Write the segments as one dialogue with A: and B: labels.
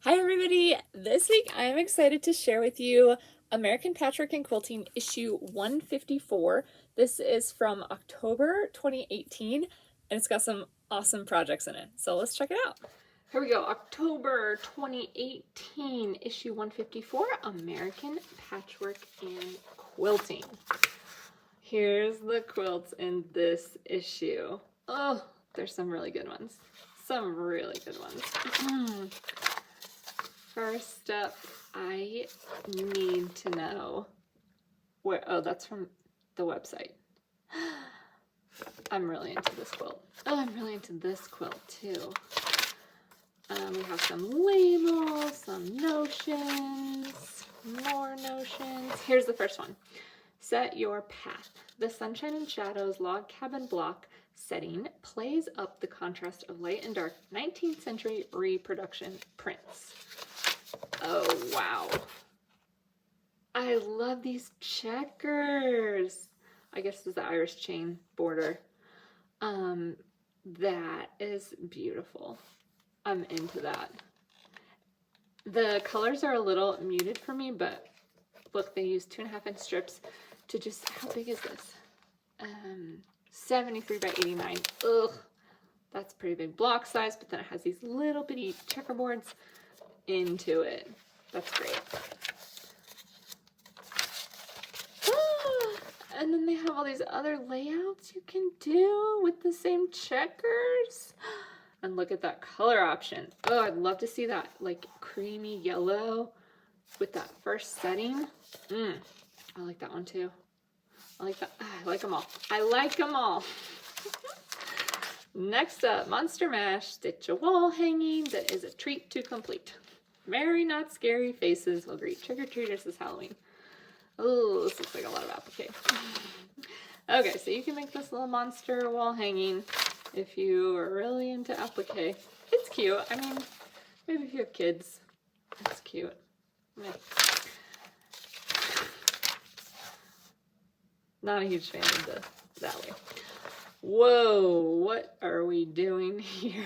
A: Hi everybody! This week I am excited to share with you American Patchwork and Quilting issue 154. This is from October 2018 and it's got some awesome projects in it. So let's check it out. Here we go, October 2018, issue 154, American Patchwork and Quilting. Here's the quilts in this issue. Oh, there's some really good ones. Some really good ones. First up, I need to know where, oh, that's from the website. I'm really into this quilt. Oh, I'm really into this quilt too. We have some labels, some notions, more notions. Here's the first one. Set your path. The sunshine and shadows log cabin block setting plays up the contrast of light and dark 19th century reproduction prints. Oh, wow. I love these checkers. I guess this is the Irish chain border. That is beautiful. I'm into that. The colors are a little muted for me, but look, they use 2.5-inch strips to just, how big is this? 73 by 89. Ugh, that's pretty big block size, but then it has these little bitty checkerboards into it. That's great. And then they have all these other layouts you can do with the same checkers. And look at that color option. Oh, I'd love to see that like creamy yellow with that first setting. I like that one too. I like that. I like them all. I like them all. Next up, Monster Mash, stitch a wall hanging that is a treat to complete. Merry, not scary faces will greet trick-or-treaters this Halloween. Oh, this looks like a lot of applique. Okay, so you can make this little monster wall hanging if you are really into applique. It's cute. I mean, maybe if you have kids, it's cute. Yeah. Not a huge fan of that way. Whoa, what are we doing here?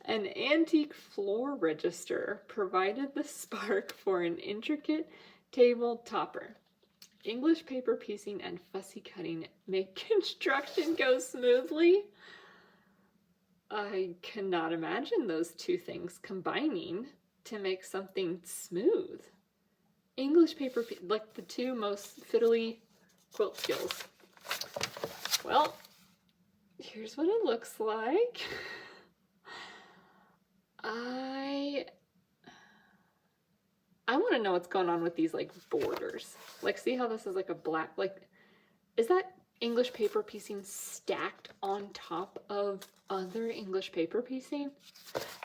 A: An antique floor register provided the spark for an intricate table topper. English paper piecing and fussy cutting make construction go smoothly. I cannot imagine those two things combining to make something smooth. English paper, like the two most fiddly quilt skills. Well, here's what it looks like. I want to know what's going on with these like borders. Like, see how this is like a black, like, is that English paper piecing stacked on top of other English paper piecing?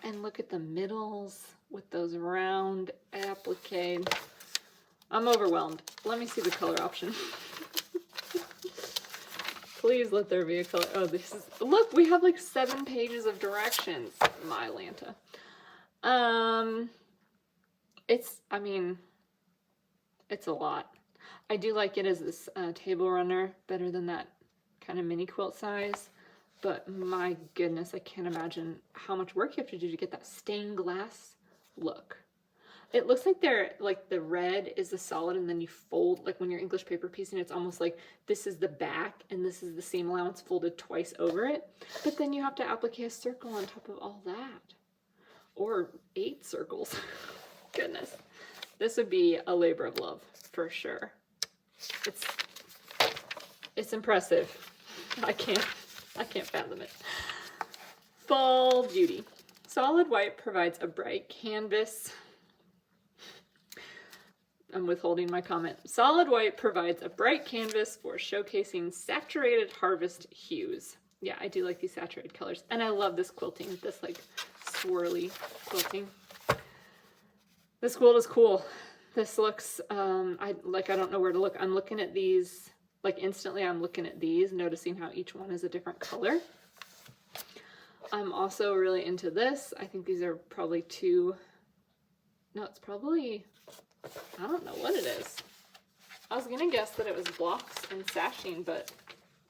A: And look at the middles with those round appliques. I'm overwhelmed. Let me see the color option. Please let there be a color. Oh, this is, look, we have like 7 pages of directions. My Lanta. I mean, it's a lot. I do like it as this table runner, better than that kind of mini quilt size. But my goodness, I can't imagine how much work you have to do to get that stained glass look. It looks like they're like the red is the solid and then you fold, like when you're English paper piecing, it's almost like this is the back and this is the seam allowance folded twice over it. But then you have to applique a circle on top of all that. Or 8 circles. Goodness. This would be a labor of love for sure. It's impressive. I can't fathom it. Fall beauty. Solid white provides a bright canvas. I'm withholding my comment. Solid white provides a bright canvas for showcasing saturated harvest hues. Yeah, I do like these saturated colors. And I love this quilting, this like swirly quilting. This quilt is cool. This looks, I don't know where to look. I'm looking at these, like instantly I'm looking at these, noticing how each one is a different color. I'm also really into this. I think these are probably it's probably, I don't know what it is. I was gonna guess that it was blocks and sashing, but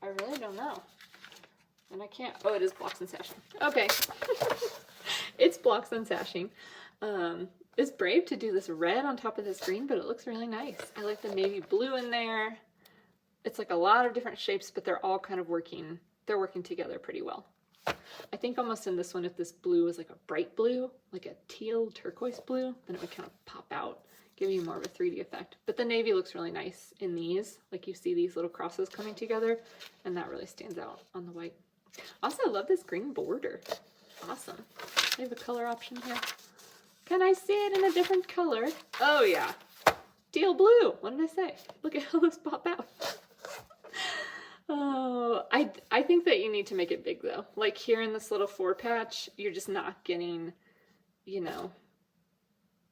A: I really don't know. And I can't, oh, it is blocks and sashing. Okay. It's blocks on sashing. It's brave to do this red on top of this green, but it looks really nice. I like the navy blue in there. It's like a lot of different shapes, but they're all kind of working together pretty well. I think almost in this one, if this blue was like a bright blue, like a teal turquoise blue, then it would kind of pop out, give you more of a 3D effect. But the navy looks really nice in these. Like you see these little crosses coming together, and that really stands out on the white. Also, I love this green border. Awesome. They have a color option here. Can I see it in a different color? Oh yeah. Teal blue. What did I say? Look at how those pop out. Oh, I think that you need to make it big though. Like here in this little 4 patch, you're just not getting, you know,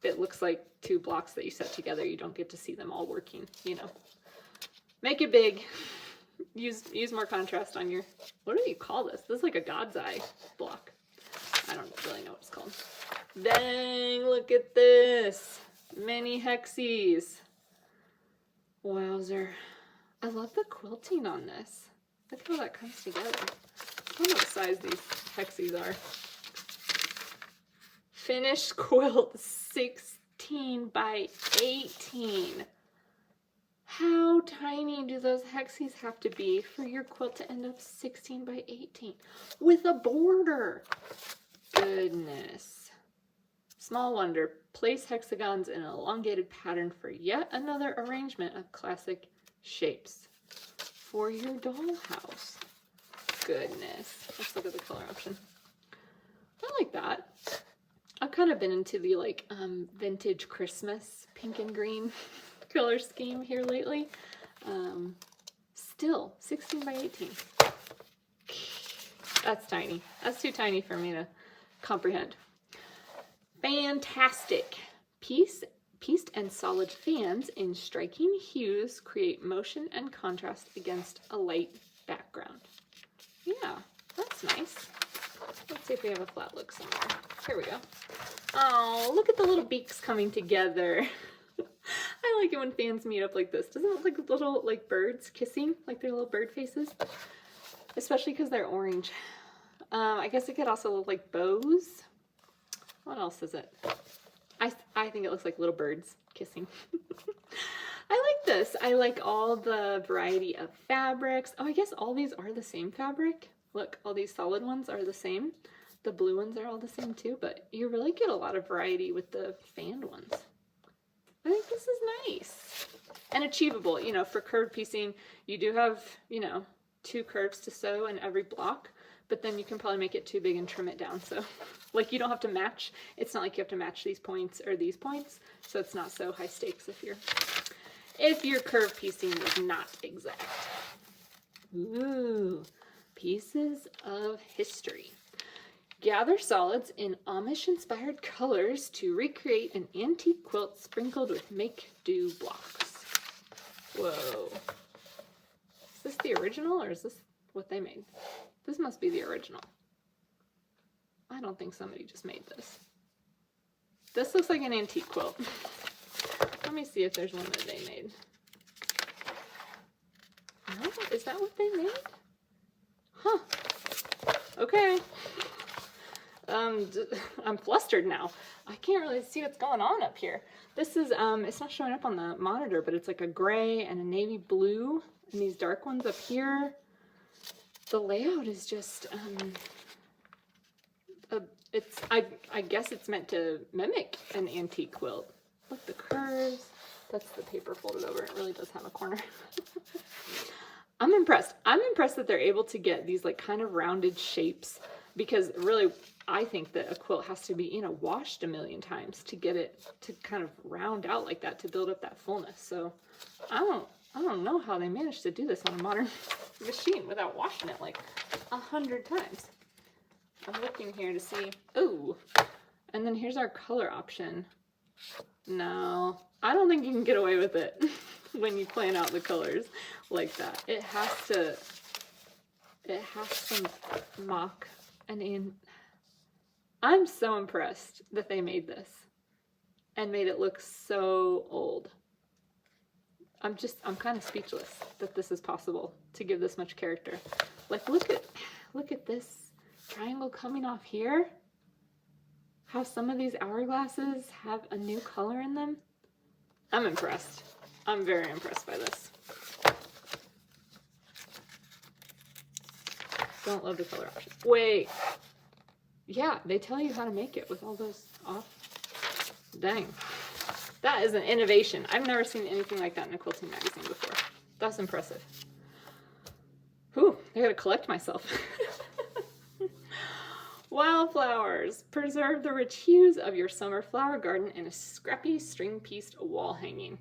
A: it looks like 2 blocks that you set together. You don't get to see them all working, you know. Make it big. Use more contrast on your, what do you call this? This is like a God's eye block. I don't really know what it's called. Dang, look at this. Mini hexies. Wowzer. I love the quilting on this. Look how that comes together. I don't know what size these hexies are. Finished quilt 16 by 18. How tiny do those hexies have to be for your quilt to end up 16 by 18 with a border? Goodness. Small wonder, place hexagons in an elongated pattern for yet another arrangement of classic shapes for your dollhouse. Goodness. Let's look at the color option. I like that. I've kind of been into the like vintage Christmas pink and green color scheme here lately. Still 16 by 18. That's tiny. That's too tiny for me to comprehend. Fantastic. Pieced and solid fans in striking hues create motion and contrast against a light background. Yeah, that's nice. Let's see if we have a flat look somewhere. Here we go. Oh, look at the little beaks coming together. I like it when fans meet up like this. Doesn't it look like little like birds kissing, like their little bird faces? Especially because they're orange. I guess it could also look like bows. What else is it? I think it looks like little birds kissing. I like this. I like all the variety of fabrics. Oh, I guess all these are the same fabric. Look, all these solid ones are the same. The blue ones are all the same too, but you really get a lot of variety with the fanned ones. I think this is nice and achievable. You know, for curve piecing, you do have, you know, 2 curves to sew in every block, but then you can probably make it too big and trim it down. So like you don't have to match. It's not like you have to match these points or these points. So it's not so high stakes if your curve piecing is not exact. Ooh, pieces of history. Gather solids in Amish-inspired colors to recreate an antique quilt sprinkled with make-do blocks. Whoa. Is this the original or is this what they made? This must be the original. I don't think somebody just made this. This looks like an antique quilt. Let me see if there's one that they made. No? Is that what they made? Huh. Okay. I'm flustered now. I can't really see what's going on up here. This is, it's not showing up on the monitor, but it's like a gray and a navy blue, and these dark ones up here. The layout is just, I guess it's meant to mimic an antique quilt. Look, the curves. That's the paper folded over. It really does have a corner. I'm impressed. I'm impressed that they're able to get these like kind of rounded shapes, because really I think that a quilt has to be, you know, washed a million times to get it to kind of round out like that, to build up that fullness. So I don't know how they managed to do this on a modern machine without washing it like 100 times. I'm looking here to see. Ooh, and then here's our color option. No, I don't think you can get away with it when you plan out the colors like that. It has to mock and in. I'm so impressed that they made this and made it look so old. I'm kind of speechless that this is possible to give this much character. Like, look at this triangle coming off here. how some of these hourglasses have a new color in them. I'm impressed. I'm very impressed by this. Don't love the color option. Wait. Yeah, they tell you how to make it with all those off. Dang. That is an innovation. I've never seen anything like that in a quilting magazine before. That's impressive. Whew, I gotta collect myself. Wildflowers. Preserve the rich hues of your summer flower garden in a scrappy string-pieced wall hanging.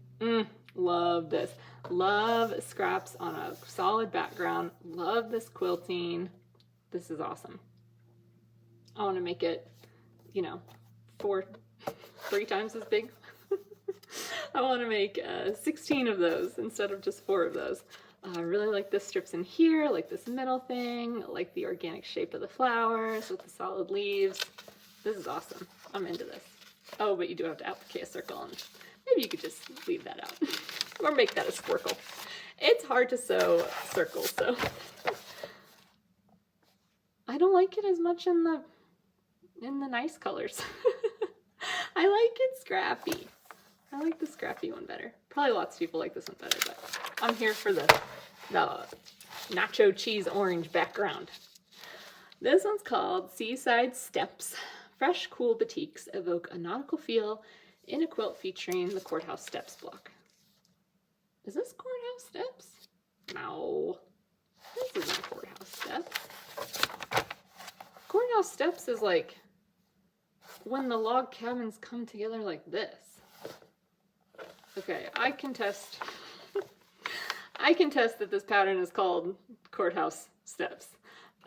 A: Love this. Love scraps on a solid background. Love this quilting. This is awesome. I want to make it, you know, 3 times as big. I want to make 16 of those instead of just 4 of those. I really like the strips in here, like this middle thing, like the organic shape of the flowers with the solid leaves. This is awesome. I'm into this. Oh, but you do have to applique a circle, and maybe you could just leave that out. Or make that a squircle. It's hard to sew circles, so I don't like it as much in the nice colors. I like it scrappy. I like the scrappy one better. Probably lots of people like this one better, but I'm here for the nacho cheese orange background. This one's called Seaside Steps. Fresh, cool batiks evoke a nautical feel in a quilt featuring the Courthouse Steps block. Is this Courthouse Steps? No. This isn't Courthouse Steps. Courthouse Steps is like when the log cabins come together like this. Okay, I can test that this pattern is called Courthouse Steps.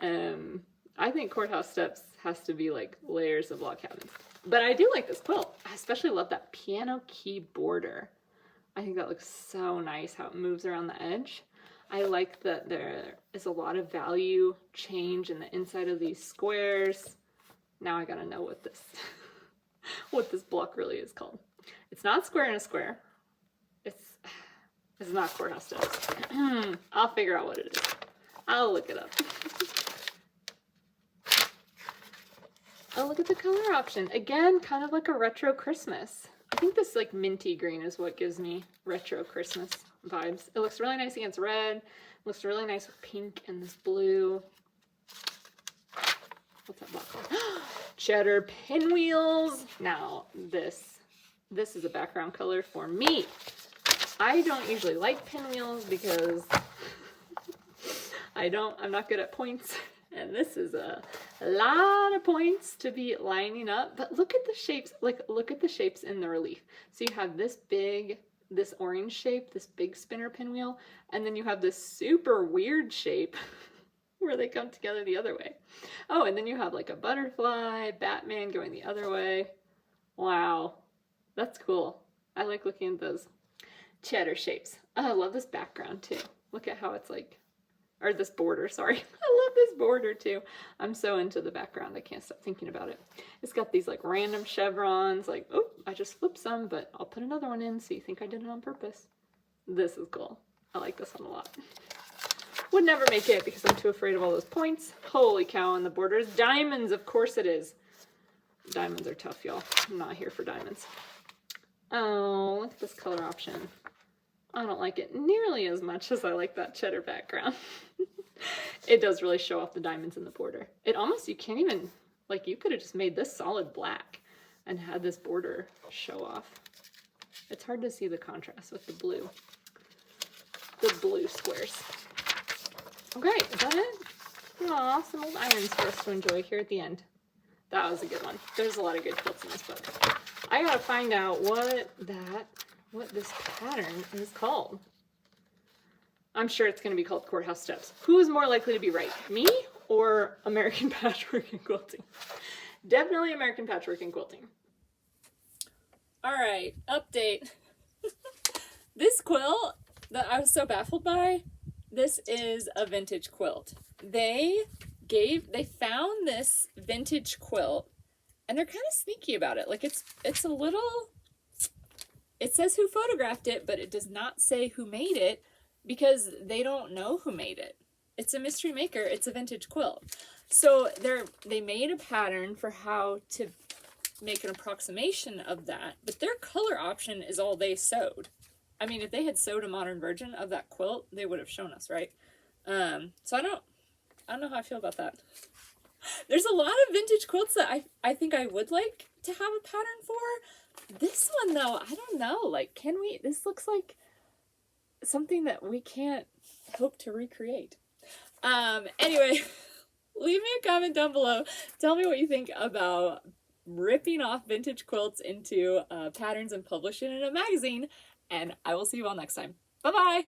A: I think Courthouse Steps has to be like layers of log cabins. But I do like this quilt. I especially love that piano key border. I think that looks so nice how it moves around the edge. I like that there is a lot of value change in the inside of these squares. Now I gotta know what this what this block really is called. It's not square in a square. It's not Courthouse Steps. I'll figure out what it is. I'll look it up. Oh, look at the color option. Again, kind of like a retro Christmas. I think this like minty green is what gives me retro Christmas vibes. It looks really nice against red. It looks really nice with pink and this blue. What's that block called? Cheddar pinwheels. Now, this is a background color for me. I don't usually like pinwheels because I'm not good at points. And this is a lot of points to be lining up. But look at the shapes, like look at the shapes in the relief. So you have this orange shape, this big spinner pinwheel, and then you have this super weird shape where they come together the other way. Oh, and then you have like a butterfly, Batman going the other way. Wow, that's cool. I like looking at those cheddar shapes. Oh, I love this background too. Look at how it's like, or this border, sorry. I love this border too. I'm so into the background, I can't stop thinking about it. It's got these like random chevrons, like, oh, I just flipped some, but I'll put another one in so you think I did it on purpose. This is cool. I like this one a lot. Would never make it because I'm too afraid of all those points. Holy cow, and the border is diamonds, of course it is. Diamonds are tough, y'all. I'm not here for diamonds. Oh, look at this color option. I don't like it nearly as much as I like that cheddar background. It does really show off the diamonds in the border. It almost, you can't even, like you could have just made this solid black and had this border show off. It's hard to see the contrast with the blue squares. Okay, is that it? Aw, some old irons for us to enjoy here at the end. That was a good one. There's a lot of good quilts in this book. I gotta find out what this pattern is called. I'm sure it's going to be called Courthouse Steps. Who is more likely to be right, me or American Patchwork and Quilting? Definitely American Patchwork and Quilting. All right, update. This quilt that I was so baffled by, this is a vintage quilt. They found this vintage quilt and they're kind of sneaky about it. Like it's a little, it says who photographed it, but it does not say who made it because they don't know who made it. It's a mystery maker. It's a vintage quilt. So they made a pattern for how to make an approximation of that, but their color option is all they sewed. I mean, if they had sewed a modern version of that quilt, they would have shown us, right? So I don't know how I feel about that. There's a lot of vintage quilts that I think I would like to have a pattern for. This one though, I don't know. Like, can we? This looks like something that we can't hope to recreate. Anyway, leave me a comment down below. Tell me what you think about ripping off vintage quilts into patterns and publishing in a magazine. And I will see you all next time. Bye-bye!